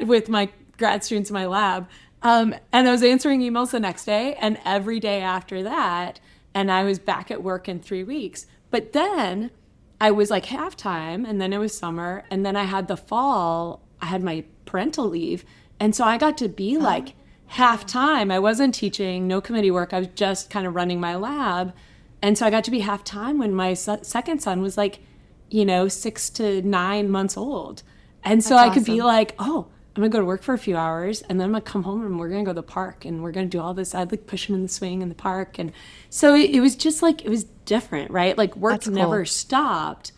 with my grad students in my lab. And I was answering emails the next day and every day after that. And I was back at work in 3 weeks. But then I was like half-time, and then it was summer. And then I had the fall. I had my parental leave. And so I got to be like half-time. I wasn't teaching, no committee work. I was just kind of running my lab. And so I got to be half-time when my second son was like, 6 to 9 months old. And so I could be like, oh, I'm going to go to work for a few hours, and then I'm going to come home and we're going to go to the park and we're going to do all this. I'd like push him in the swing in the park. And so it was just like, it was different, right? Like work never stopped,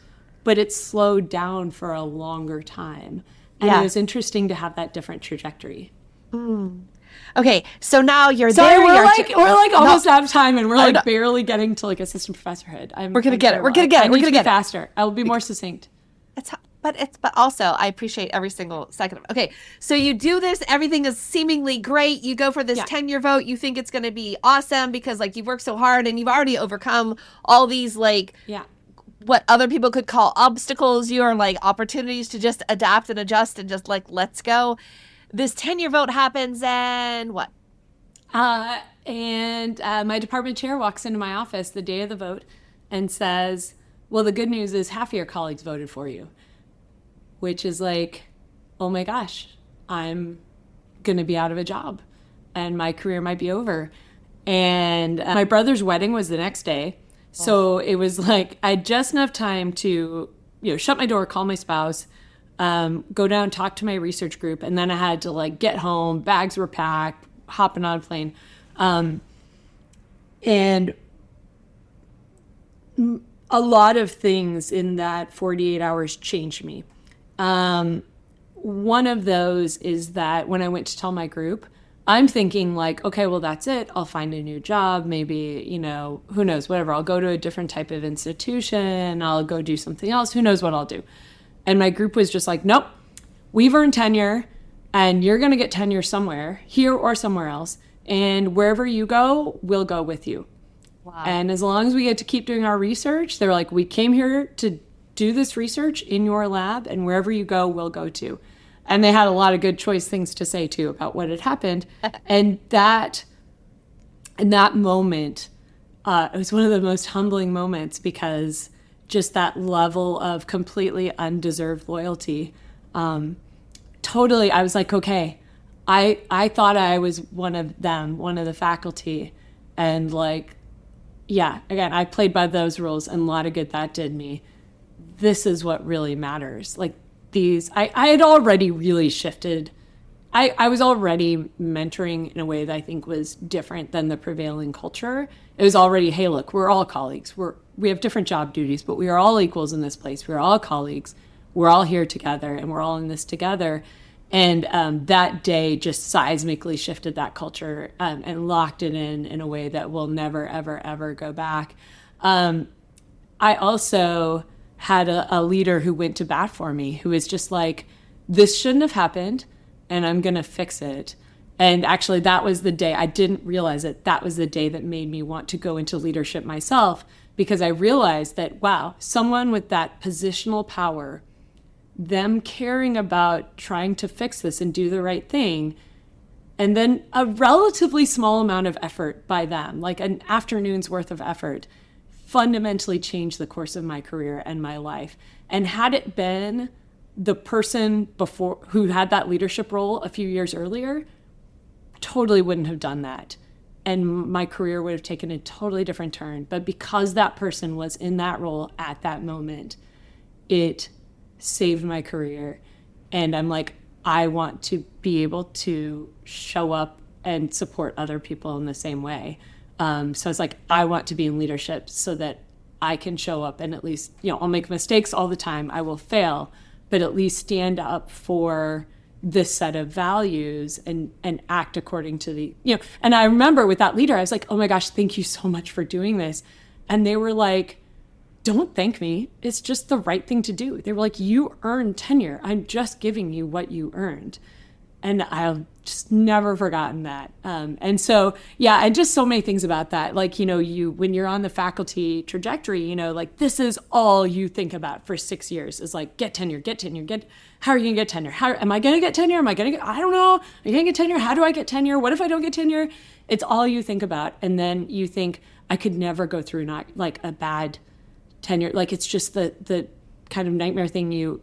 but it slowed down for a longer time. And it was interesting to have that different trajectory. Okay, so now you're there. We're like almost out of time, and we're like barely getting to like assistant professorhood. We're gonna get it. We're gonna get it. We're gonna get faster. I will be more succinct. But also I appreciate every single second of it. Okay, so you do this. Everything is seemingly great. You go for this tenure vote. You think it's gonna be awesome because like you've worked so hard and you've already overcome all these what other people could call obstacles. You are like opportunities to just adapt and adjust and just like let's go. This tenure vote happens and what? And my department chair walks into my office the day of the vote and says, well, the good news is half of your colleagues voted for you, which is like, oh my gosh, I'm going to be out of a job and my career might be over. And my brother's wedding was the next day. So it was like I had just enough time to, shut my door, call my spouse, go down, talk to my research group, and then I had to like get home, bags were packed, hopping on a plane. And a lot of things in that 48 hours changed me. One of those is that when I went to tell my group, I'm thinking like, okay, well, that's it. I'll find a new job. Maybe, who knows, whatever. I'll go to a different type of institution. I'll go do something else. Who knows what I'll do. And my group was just like, nope, we've earned tenure and you're going to get tenure somewhere, here or somewhere else. And wherever you go, we'll go with you. Wow. And as long as we get to keep doing our research, they're like, we came here to do this research in your lab, and wherever you go, we'll go to. And they had a lot of good choice things to say, too, about what had happened. And in that moment, it was one of the most humbling moments because just that level of completely undeserved loyalty. Totally, I was like, okay, I thought I was one of them, one of the faculty. And like, yeah, again, I played by those rules and a lot of good that did me. This is what really matters. Like I had already really shifted. I was already mentoring in a way that I think was different than the prevailing culture. It was already, hey, look, we're all colleagues. We have different job duties, but we are all equals in this place. We're all colleagues. We're all here together, and we're all in this together. And that day just seismically shifted that culture and locked it in a way that will never, ever, ever go back. I also had a leader who went to bat for me, who was just like, this shouldn't have happened, and I'm going to fix it. And actually, that was the day, I didn't realize it, that was the day that made me want to go into leadership myself, because I realized that, wow, someone with that positional power, them caring about trying to fix this and do the right thing, and then a relatively small amount of effort by them, like an afternoon's worth of effort, fundamentally changed the course of my career and my life. And had it been the person before who had that leadership role a few years earlier, totally wouldn't have done that. And my career would have taken a totally different turn. But because that person was in that role at that moment, it saved my career. And I'm like, I want to be able to show up and support other people in the same way. So it's like, I want to be in leadership so that I can show up and at least, I'll make mistakes all the time. I will fail, but at least stand up for this set of values and act according to the, and I remember with that leader, I was like, oh my gosh, thank you so much for doing this. And they were like, don't thank me. It's just the right thing to do. They were like, you earned tenure. I'm just giving you what you earned. And I've just never forgotten that. And so, and just so many things about that. Like, when you're on the faculty trajectory, like this is all you think about for 6 years is like, get tenure. How are you going to get tenure? How am I going to get tenure? I don't know. Are you going to get tenure? How do I get tenure? What if I don't get tenure? It's all you think about. And then you think, I could never go through not like a bad tenure. Like, it's just the kind of nightmare thing you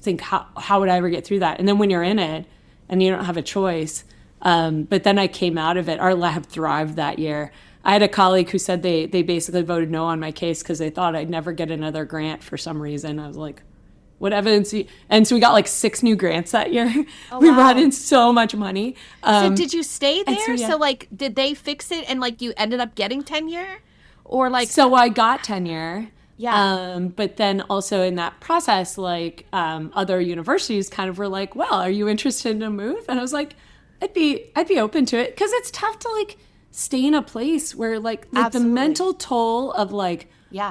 think, how would I ever get through that? And then when you're in it and you don't have a choice, but then I came out of it. Our lab thrived that year. I had a colleague who said they basically voted no on my case because they thought I'd never get another grant for some reason. I was like, what evidence? And so we got like 6 new grants that year. Oh, we brought in so much money. So did you stay there? So, so like, did they fix it and like you ended up getting tenure? Or like? So I got tenure. Yeah. But then also in that process, like other universities kind of were like, well, are you interested in a move? And I was like, I'd be open to it, because it's tough to like stay in a place where like the mental toll of like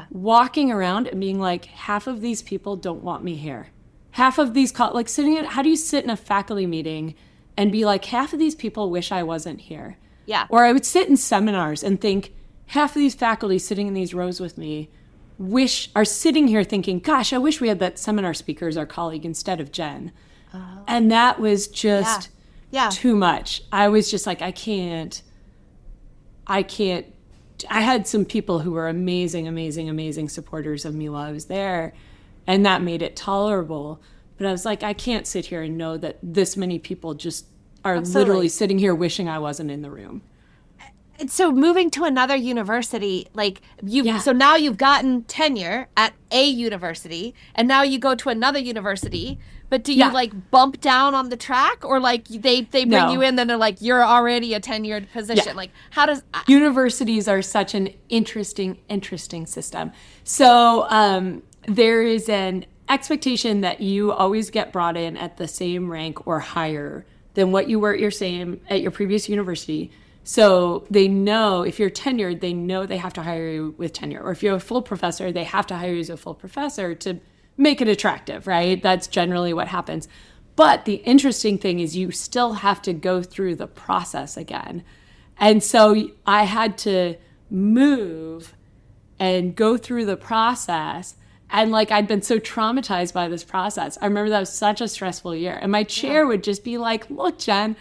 walking around and being like, half of these people don't want me here. Half of these how do you sit in a faculty meeting and be like, half of these people wish I wasn't here. Yeah. Or I would sit in seminars and think, half of these faculty sitting in these rows with me are sitting here thinking, gosh, I wish we had that seminar speaker as our colleague instead of Jen. And that was just too much. I was just like, I can't. I had some people who were amazing supporters of me while I was there, and that made it tolerable. But I was like, I can't sit here and know that this many people just are literally sitting here wishing I wasn't in the room. And so moving to another university, like so now you've gotten tenure at a university, and now you go to another university, but do you like bump down on the track, or like they bring you in, then they're like, you're already a tenured position? Yeah. Like, how does... Universities are such an interesting system. So there is an expectation that you always get brought in at the same rank or higher than what you were at your previous university. So they know if you're tenured, they know they have to hire you with tenure. Or if you're a full professor, they have to hire you as a full professor to make it attractive, right? That's generally what happens. But the interesting thing is you still have to go through the process again. And so I had to move and go through the process. And like, I'd been so traumatized by this process. I remember that was such a stressful year. And my chair would just be like, look, Jen,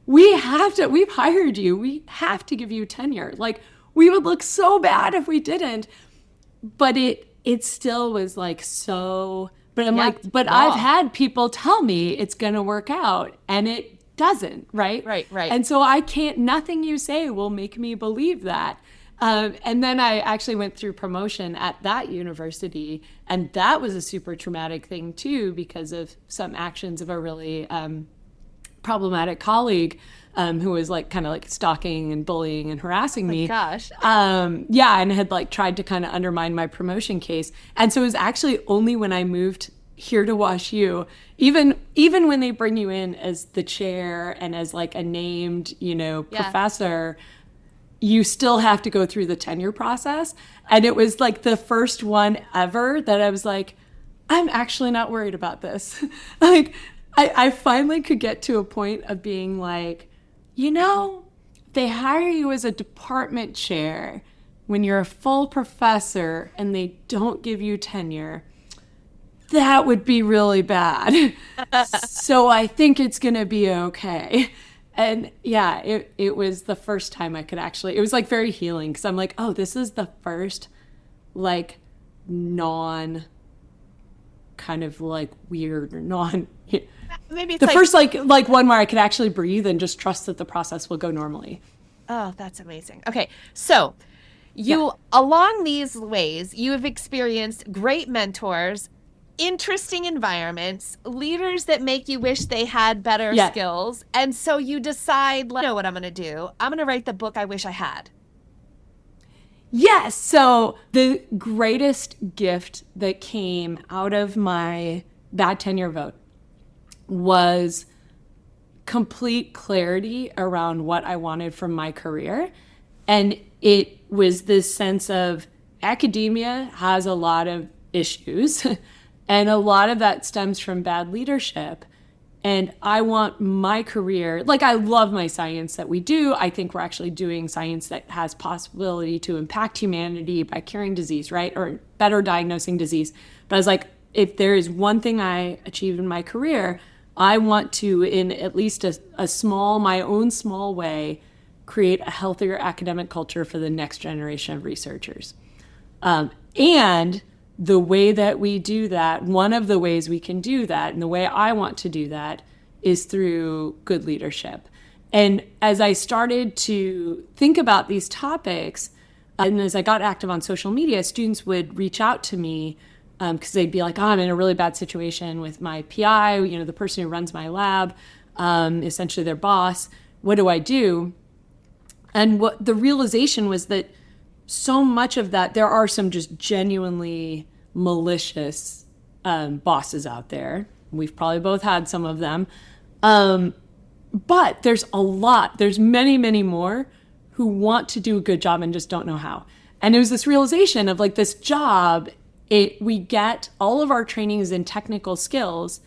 we've hired you. We have to give you tenure. Like, we would look so bad if we didn't. But it still was like so, but I'm like, but I've had people tell me it's going to work out, and it doesn't, right? Right. And so nothing you say will make me believe that. And then I actually went through promotion at that university, and that was a super traumatic thing too, because of some actions of a really problematic colleague who was like kind of like stalking and bullying and harassing me. Gosh. And had like tried to kind of undermine my promotion case. And so it was actually only when I moved here to WashU, even when they bring you in as the chair and as like a named, professor, you still have to go through the tenure process. And it was like the first one ever that I was like, I'm actually not worried about this. Like, I finally could get to a point of being like, they hire you as a department chair when you're a full professor and they don't give you tenure. That would be really bad. So I think it's going to be okay. And it was the first time I could it was like very healing, because I'm like, oh, this is the first like non kind of like weird or non... Maybe it's the first like one where I could actually breathe and just trust that the process will go normally. Oh, that's amazing. Okay, so along these ways, you have experienced great mentors interesting environments, leaders that make you wish they had better skills. And so you decide, I know what I'm going to do. I'm going to write the book I wish I had. Yes. So the greatest gift that came out of my bad tenure vote was complete clarity around what I wanted from my career. And it was this sense of academia has a lot of issues, and a lot of that stems from bad leadership. And I want my career, like I love my science that we do. I think we're actually doing science that has possibility to impact humanity by curing disease, right? Or better diagnosing disease. But I was like, if there is one thing I achieve in my career, I want to, in at least my own small way, create a healthier academic culture for the next generation of researchers. And the way that we do that, one of the ways we can do that, and the way I want to do that, is through good leadership. And as I started to think about these topics, and as I got active on social media, students would reach out to me because they'd be like, I'm in a really bad situation with my PI, the person who runs my lab, essentially their boss. What do I do? And what the realization was that so much of that, there are some just genuinely malicious bosses out there. We've probably both had some of them. But there's many, many more who want to do a good job and just don't know how. And it was this realization of like this job, we get all of our trainings in technical skills,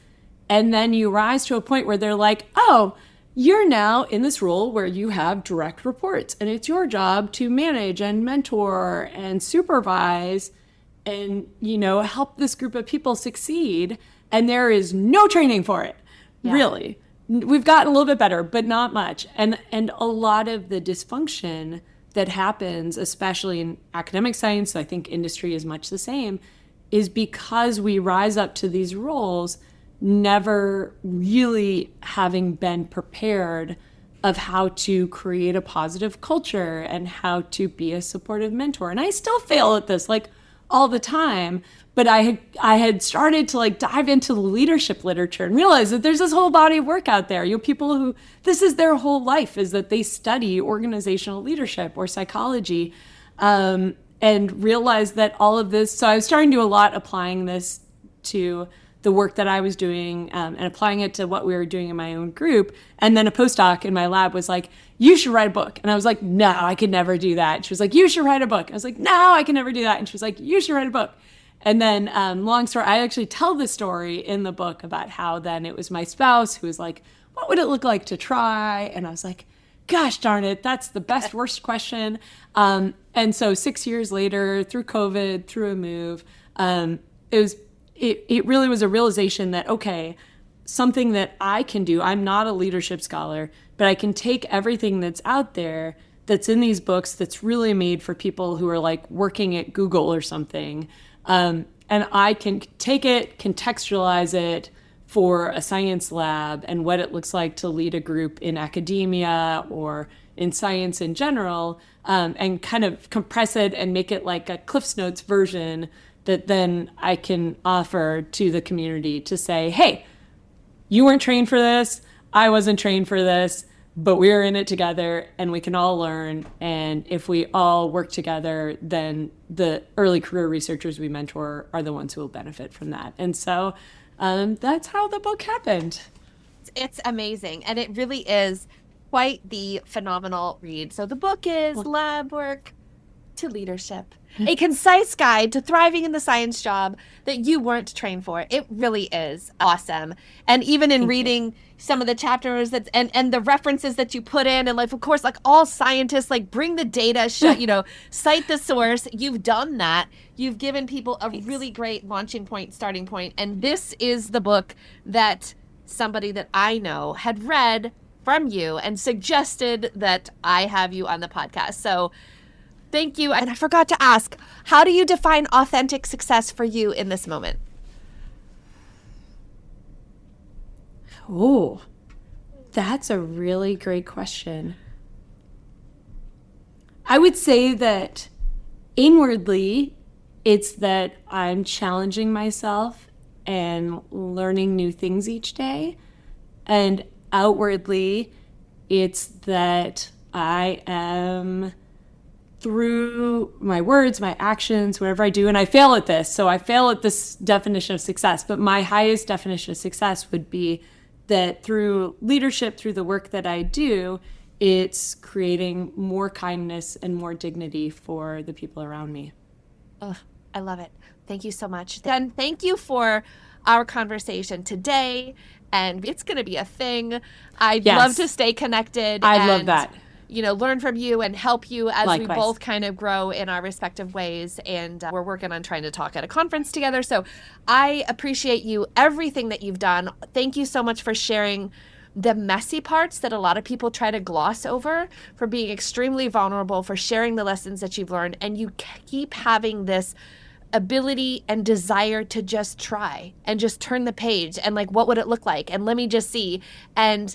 and then you rise to a point where they're like, oh, you're now in this role where you have direct reports, and it's your job to manage and mentor and supervise and, help this group of people succeed. And there is no training for it, really. We've gotten a little bit better, but not much. And a lot of the dysfunction that happens, especially in academic science, I think industry is much the same, is because we rise up to these roles never really having been prepared of how to create a positive culture and how to be a supportive mentor. And I still fail at this like all the time, but I had started to like dive into the leadership literature and realize that there's this whole body of work out there. People who, this is their whole life, is that they study organizational leadership or psychology, and realize that all of this, so I was starting to do a lot applying this to the work that I was doing, and applying it to what we were doing in my own group. And then a postdoc in my lab was like, you should write a book. And I was like, no, I could never do that. And she was like, you should write a book. I was like, no, I can never do that. And she was like, you should write a book. And then long story, I actually tell the story in the book about how then it was my spouse who was like, what would it look like to try? And I was like, gosh darn it, that's the best, worst question. And so 6 years later, through COVID, through a move, it really was a realization that, okay, something that I can do, I'm not a leadership scholar, but I can take everything that's out there that's in these books that's really made for people who are like working at Google or something. And I can take it, contextualize it for a science lab and what it looks like to lead a group in academia or in science in general, and kind of compress it and make it like a Cliff's Notes version that then I can offer to the community to say, hey, you weren't trained for this, I wasn't trained for this, but we're in it together and we can all learn. And if we all work together, then the early career researchers we mentor are the ones who will benefit from that. And so that's how the book happened. It's amazing. And it really is quite the phenomenal read. So the book is Lab Work to Leadership, a concise guide to thriving in the science job that you weren't trained for. It really is awesome. And even in reading some of the chapters that and the references that you put in, and like, of course, like all scientists, like bring the data, cite the source. You've done that. You've given people a really great launching point, starting point. And this is the book that somebody that I know had read from you and suggested that I have you on the podcast. So thank you. And I forgot to ask, how do you define authentic success for you in this moment? Oh, that's a really great question. I would say that inwardly, it's that I'm challenging myself and learning new things each day. And outwardly, it's that I am, through my words, my actions, whatever I do, and I fail at this. So I fail at this definition of success, but my highest definition of success would be that through leadership, through the work that I do, it's creating more kindness and more dignity for the people around me. Oh, I love it. Thank you so much. Then thank you for our conversation today. And it's going to be a thing. I'd love to stay connected. I'd love that. Learn from you and help you as Likewise. We both kind of grow in our respective ways. And we're working on trying to talk at a conference together. So I appreciate you, everything that you've done. Thank you so much for sharing the messy parts that a lot of people try to gloss over, for being extremely vulnerable, for sharing the lessons that you've learned. And you keep having this ability and desire to just try and just turn the page and what would it look like? And let me just see. And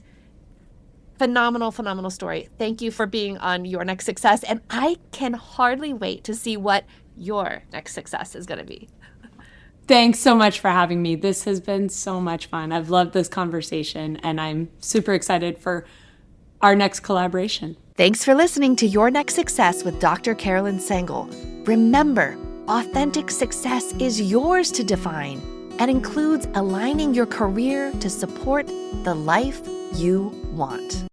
phenomenal story. Thank you for being on Your Next Success. And I can hardly wait to see what your next success is going to be. Thanks so much for having me. This has been so much fun. I've loved this conversation, and I'm super excited for our next collaboration. Thanks for listening to Your Next Success with Dr. Carolyn Sengel. Remember, authentic success is yours to define and includes aligning your career to support the life you want.